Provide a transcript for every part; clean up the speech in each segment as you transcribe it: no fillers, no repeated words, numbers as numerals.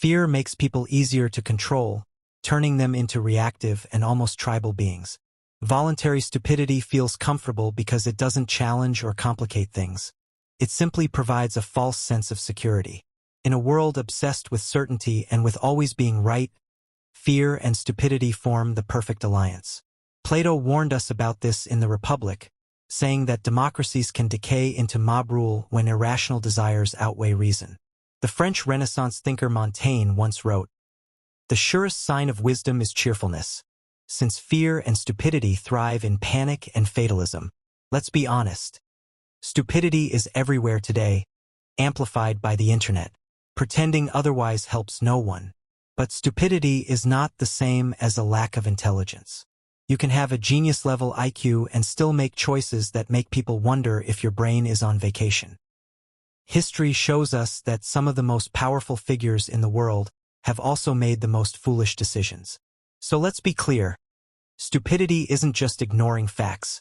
Fear makes people easier to control, turning them into reactive and almost tribal beings. Voluntary stupidity feels comfortable because it doesn't challenge or complicate things. It simply provides a false sense of security. In a world obsessed with certainty and with always being right, fear and stupidity form the perfect alliance. Plato warned us about this in the Republic, saying that democracies can decay into mob rule when irrational desires outweigh reason. The French Renaissance thinker Montaigne once wrote, "The surest sign of wisdom is cheerfulness. Since fear and stupidity thrive in panic and fatalism, let's be honest. Stupidity is everywhere today, amplified by the internet. Pretending otherwise helps no one. But stupidity is not the same as a lack of intelligence. You can have a genius-level IQ and still make choices that make people wonder if your brain is on vacation." History shows us that some of the most powerful figures in the world have also made the most foolish decisions. So let's be clear. Stupidity isn't just ignoring facts.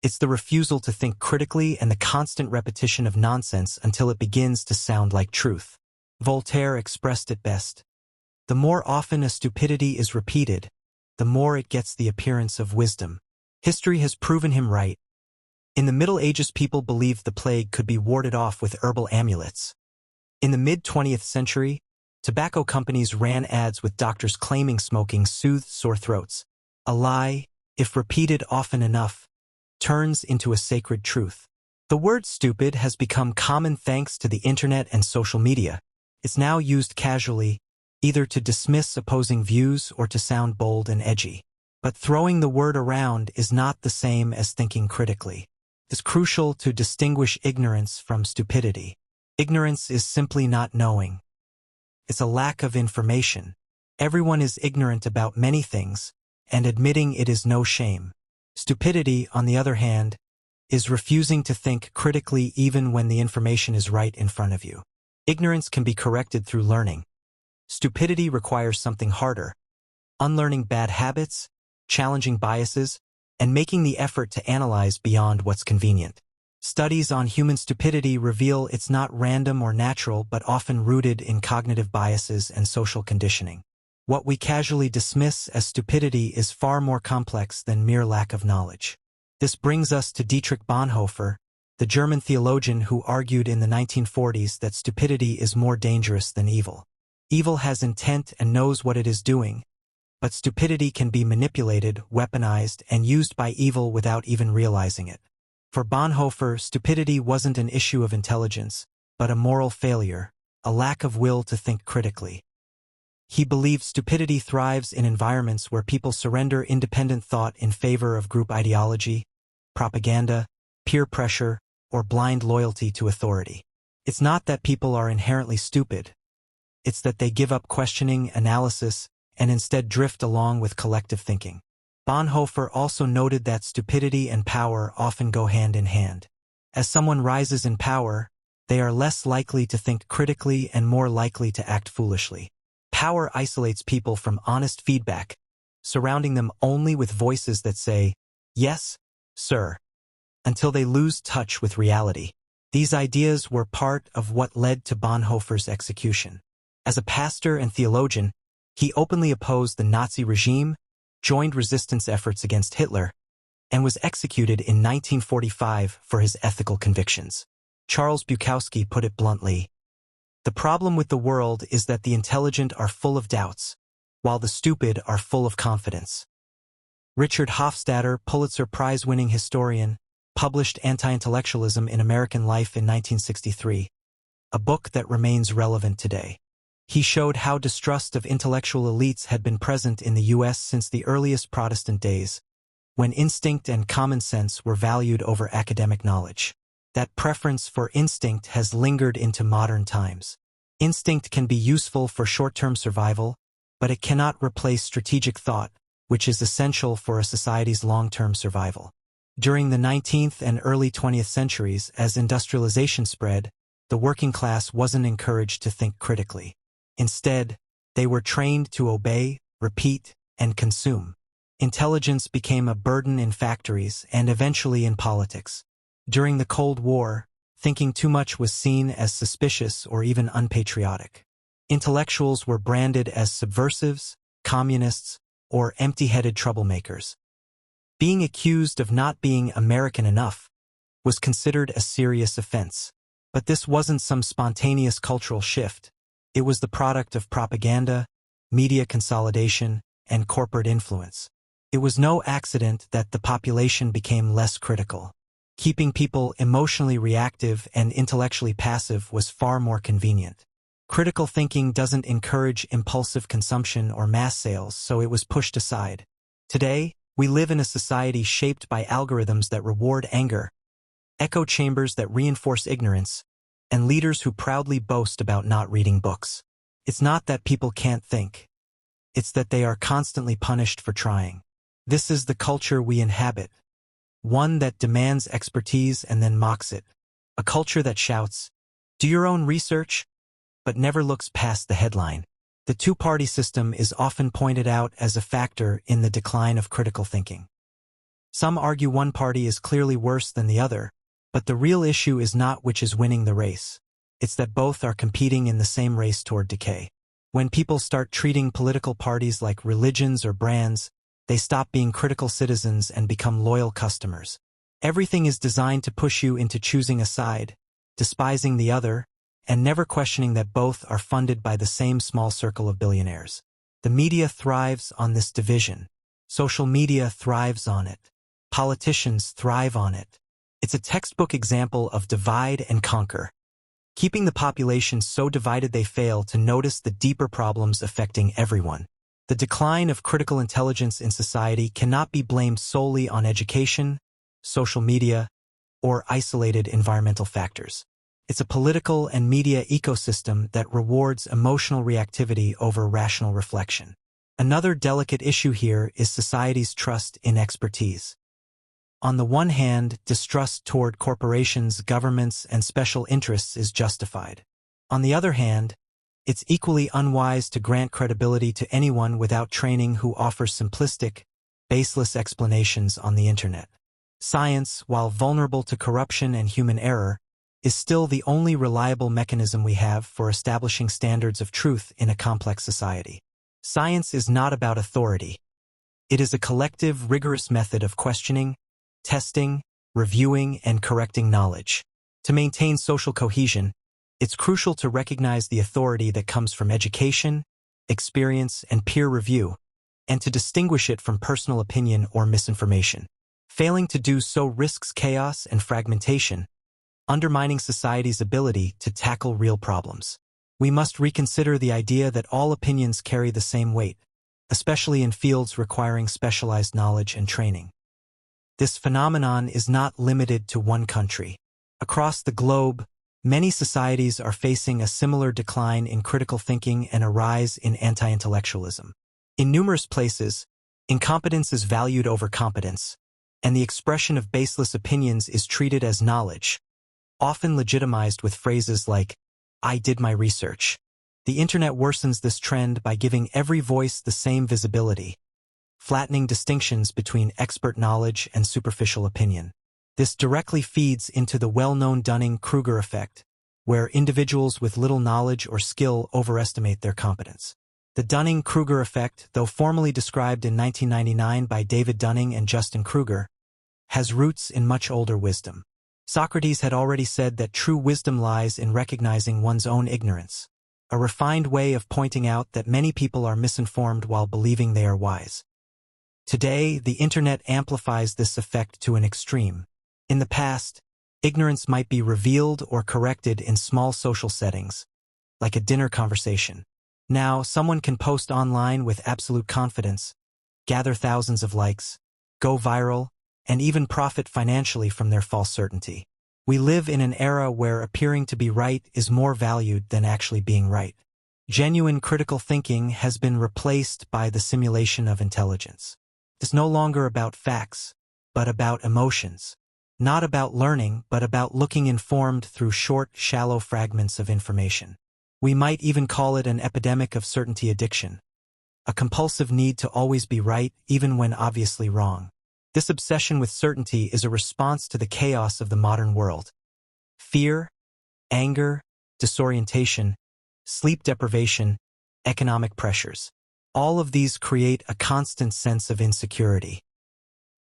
It's the refusal to think critically and the constant repetition of nonsense until it begins to sound like truth. Voltaire expressed it best. The more often a stupidity is repeated, the more it gets the appearance of wisdom. History has proven him right. In the Middle Ages, people believed the plague could be warded off with herbal amulets. In the mid-20th century, tobacco companies ran ads with doctors claiming smoking soothed sore throats. A lie, if repeated often enough, turns into a sacred truth. The word stupid has become common thanks to the internet and social media. It's now used casually, either to dismiss opposing views or to sound bold and edgy. But throwing the word around is not the same as thinking critically. It's crucial to distinguish ignorance from stupidity. Ignorance is simply not knowing. It's a lack of information. Everyone is ignorant about many things, and admitting it is no shame. Stupidity, on the other hand, is refusing to think critically even when the information is right in front of you. Ignorance can be corrected through learning. Stupidity requires something harder: unlearning bad habits, challenging biases, and making the effort to analyze beyond what's convenient. Studies on human stupidity reveal it's not random or natural, but often rooted in cognitive biases and social conditioning. What we casually dismiss as stupidity is far more complex than mere lack of knowledge. This brings us to Dietrich Bonhoeffer, the German theologian who argued in the 1940s that stupidity is more dangerous than evil. Evil has intent and knows what it is doing, but stupidity can be manipulated, weaponized, and used by evil without even realizing it. For Bonhoeffer, stupidity wasn't an issue of intelligence, but a moral failure, a lack of will to think critically. He believed stupidity thrives in environments where people surrender independent thought in favor of group ideology, propaganda, peer pressure, or blind loyalty to authority. It's not that people are inherently stupid. It's that they give up questioning, analysis, and instead drift along with collective thinking. Bonhoeffer also noted that stupidity and power often go hand in hand. As someone rises in power, they are less likely to think critically and more likely to act foolishly. Power isolates people from honest feedback, surrounding them only with voices that say, "Yes, sir," until they lose touch with reality. These ideas were part of what led to Bonhoeffer's execution. As a pastor and theologian, he openly opposed the Nazi regime, joined resistance efforts against Hitler, and was executed in 1945 for his ethical convictions. Charles Bukowski put it bluntly, "The problem with the world is that the intelligent are full of doubts, while the stupid are full of confidence." Richard Hofstadter, Pulitzer Prize-winning historian, published Anti-Intellectualism in American Life in 1963, a book that remains relevant today. He showed how distrust of intellectual elites had been present in the U.S. since the earliest Protestant days, when instinct and common sense were valued over academic knowledge. That preference for instinct has lingered into modern times. Instinct can be useful for short-term survival, but it cannot replace strategic thought, which is essential for a society's long-term survival. During the 19th and early 20th centuries, as industrialization spread, the working class wasn't encouraged to think critically. Instead, they were trained to obey, repeat, and consume. Intelligence became a burden in factories and eventually in politics. During the Cold War, thinking too much was seen as suspicious or even unpatriotic. Intellectuals were branded as subversives, communists, or empty-headed troublemakers. Being accused of not being American enough was considered a serious offense. But this wasn't some spontaneous cultural shift. It was the product of propaganda, media consolidation, and corporate influence. It was no accident that the population became less critical. Keeping people emotionally reactive and intellectually passive was far more convenient. Critical thinking doesn't encourage impulsive consumption or mass sales, so it was pushed aside. Today, we live in a society shaped by algorithms that reward anger, echo chambers that reinforce ignorance, and leaders who proudly boast about not reading books. It's not that people can't think. It's that they are constantly punished for trying. This is the culture we inhabit. One that demands expertise and then mocks it. A culture that shouts, "Do your own research," but never looks past the headline. The two-party system is often pointed out as a factor in the decline of critical thinking. Some argue one party is clearly worse than the other, but the real issue is not which is winning the race. It's that both are competing in the same race toward decay. When people start treating political parties like religions or brands, they stop being critical citizens and become loyal customers. Everything is designed to push you into choosing a side, despising the other, and never questioning that both are funded by the same small circle of billionaires. The media thrives on this division. Social media thrives on it. Politicians thrive on it. It's a textbook example of divide and conquer. Keeping the population so divided they fail to notice the deeper problems affecting everyone. The decline of critical intelligence in society cannot be blamed solely on education, social media, or isolated environmental factors. It's a political and media ecosystem that rewards emotional reactivity over rational reflection. Another delicate issue here is society's trust in expertise. On the one hand, distrust toward corporations, governments, and special interests is justified. On the other hand, it's equally unwise to grant credibility to anyone without training who offers simplistic, baseless explanations on the internet. Science, while vulnerable to corruption and human error, is still the only reliable mechanism we have for establishing standards of truth in a complex society. Science is not about authority. It is a collective, rigorous method of questioning, testing, reviewing, and correcting knowledge. To maintain social cohesion, it's crucial to recognize the authority that comes from education, experience, and peer review, and to distinguish it from personal opinion or misinformation. Failing to do so risks chaos and fragmentation, undermining society's ability to tackle real problems. We must reconsider the idea that all opinions carry the same weight, especially in fields requiring specialized knowledge and training. This phenomenon is not limited to one country. Across the globe, many societies are facing a similar decline in critical thinking and a rise in anti-intellectualism. In numerous places, incompetence is valued over competence, and the expression of baseless opinions is treated as knowledge, often legitimized with phrases like, "I did my research." The internet worsens this trend by giving every voice the same visibility, flattening distinctions between expert knowledge and superficial opinion. This directly feeds into the well-known Dunning-Kruger effect, where individuals with little knowledge or skill overestimate their competence. The Dunning-Kruger effect, though formally described in 1999 by David Dunning and Justin Kruger, has roots in much older wisdom. Socrates had already said that true wisdom lies in recognizing one's own ignorance, a refined way of pointing out that many people are misinformed while believing they are wise. Today, the internet amplifies this effect to an extreme. In the past, ignorance might be revealed or corrected in small social settings, like a dinner conversation. Now, someone can post online with absolute confidence, gather thousands of likes, go viral, and even profit financially from their false certainty. We live in an era where appearing to be right is more valued than actually being right. Genuine critical thinking has been replaced by the simulation of intelligence. It's no longer about facts, but about emotions. Not about learning, but about looking informed through short, shallow fragments of information. We might even call it an epidemic of certainty addiction, a compulsive need to always be right, even when obviously wrong. This obsession with certainty is a response to the chaos of the modern world. Fear, anger, disorientation, sleep deprivation, economic pressures. All of these create a constant sense of insecurity.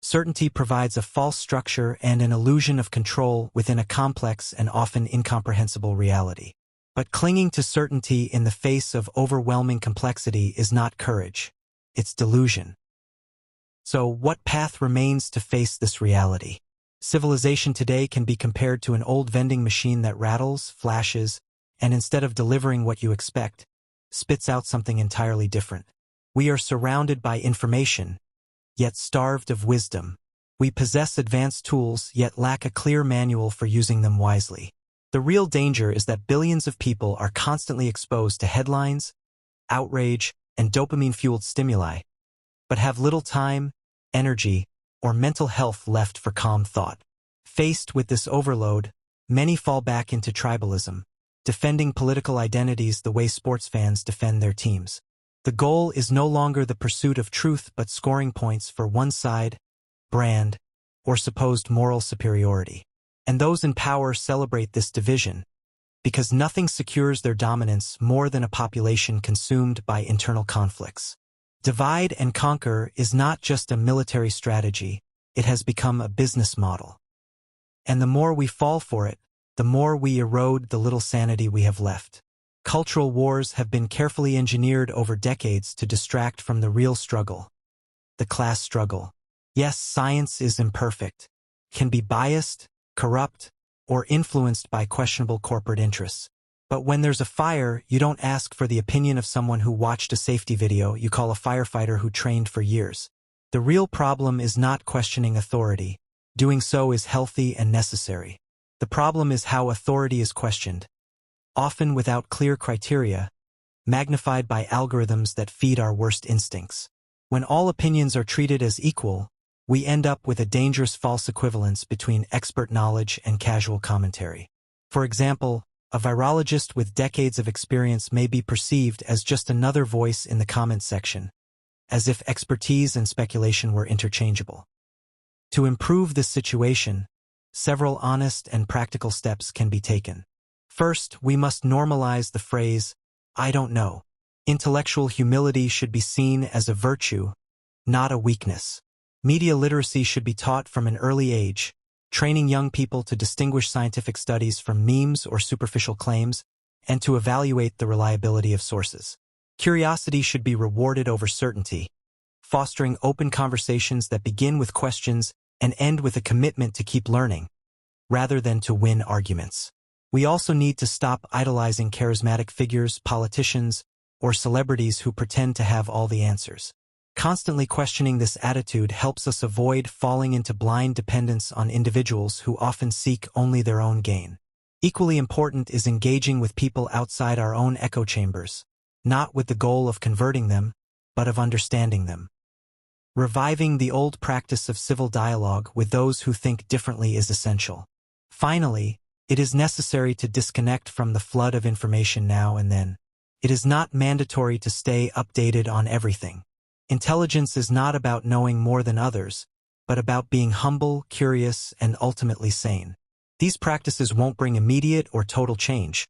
Certainty provides a false structure and an illusion of control within a complex and often incomprehensible reality. But clinging to certainty in the face of overwhelming complexity is not courage, it's delusion. So, what path remains to face this reality? Civilization today can be compared to an old vending machine that rattles, flashes, and instead of delivering what you expect, spits out something entirely different. We are surrounded by information, yet starved of wisdom. We possess advanced tools, yet lack a clear manual for using them wisely. The real danger is that billions of people are constantly exposed to headlines, outrage, and dopamine-fueled stimuli, but have little time, energy, or mental health left for calm thought. Faced with this overload, many fall back into tribalism, defending political identities the way sports fans defend their teams. The goal is no longer the pursuit of truth but scoring points for one side, brand, or supposed moral superiority. And those in power celebrate this division, because nothing secures their dominance more than a population consumed by internal conflicts. Divide and conquer is not just a military strategy, it has become a business model. And the more we fall for it, the more we erode the little sanity we have left. Cultural wars have been carefully engineered over decades to distract from the real struggle, the class struggle. Yes, science is imperfect, can be biased, corrupt, or influenced by questionable corporate interests. But when there's a fire, you don't ask for the opinion of someone who watched a safety video, you call a firefighter who trained for years. The real problem is not questioning authority. Doing so is healthy and necessary. The problem is how authority is questioned, often without clear criteria, magnified by algorithms that feed our worst instincts. When all opinions are treated as equal, we end up with a dangerous false equivalence between expert knowledge and casual commentary. For example, a virologist with decades of experience may be perceived as just another voice in the comment section, as if expertise and speculation were interchangeable. To improve this situation, several honest and practical steps can be taken. First, we must normalize the phrase, "I don't know." Intellectual humility should be seen as a virtue, not a weakness. Media literacy should be taught from an early age, training young people to distinguish scientific studies from memes or superficial claims, and to evaluate the reliability of sources. Curiosity should be rewarded over certainty, fostering open conversations that begin with questions and end with a commitment to keep learning, rather than to win arguments. We also need to stop idolizing charismatic figures, politicians, or celebrities who pretend to have all the answers. Constantly questioning this attitude helps us avoid falling into blind dependence on individuals who often seek only their own gain. Equally important is engaging with people outside our own echo chambers, not with the goal of converting them, but of understanding them. Reviving the old practice of civil dialogue with those who think differently is essential. Finally, it is necessary to disconnect from the flood of information now and then. It is not mandatory to stay updated on everything. Intelligence is not about knowing more than others, but about being humble, curious, and ultimately sane. These practices won't bring immediate or total change,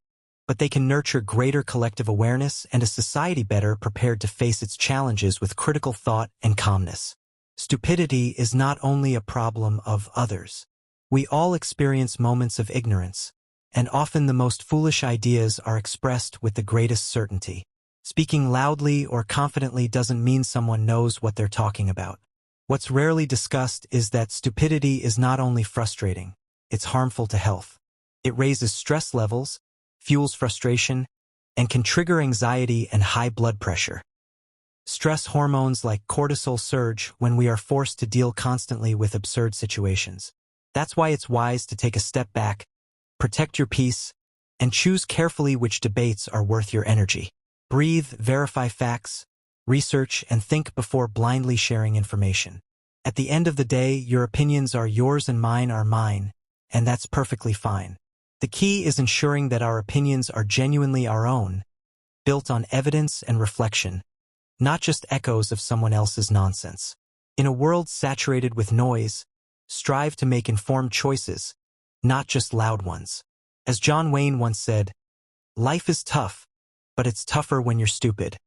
but they can nurture greater collective awareness and a society better prepared to face its challenges with critical thought and calmness. Stupidity is not only a problem of others. We all experience moments of ignorance, and often the most foolish ideas are expressed with the greatest certainty. Speaking loudly or confidently doesn't mean someone knows what they're talking about. What's rarely discussed is that stupidity is not only frustrating, it's harmful to health. It raises stress levels, fuels frustration, and can trigger anxiety and high blood pressure. Stress hormones like cortisol surge when we are forced to deal constantly with absurd situations. That's why it's wise to take a step back, protect your peace, and choose carefully which debates are worth your energy. Breathe, verify facts, research, and think before blindly sharing information. At the end of the day, your opinions are yours and mine are mine, and that's perfectly fine. The key is ensuring that our opinions are genuinely our own, built on evidence and reflection, not just echoes of someone else's nonsense. In a world saturated with noise, strive to make informed choices, not just loud ones. As John Wayne once said, "Life is tough, but it's tougher when you're stupid.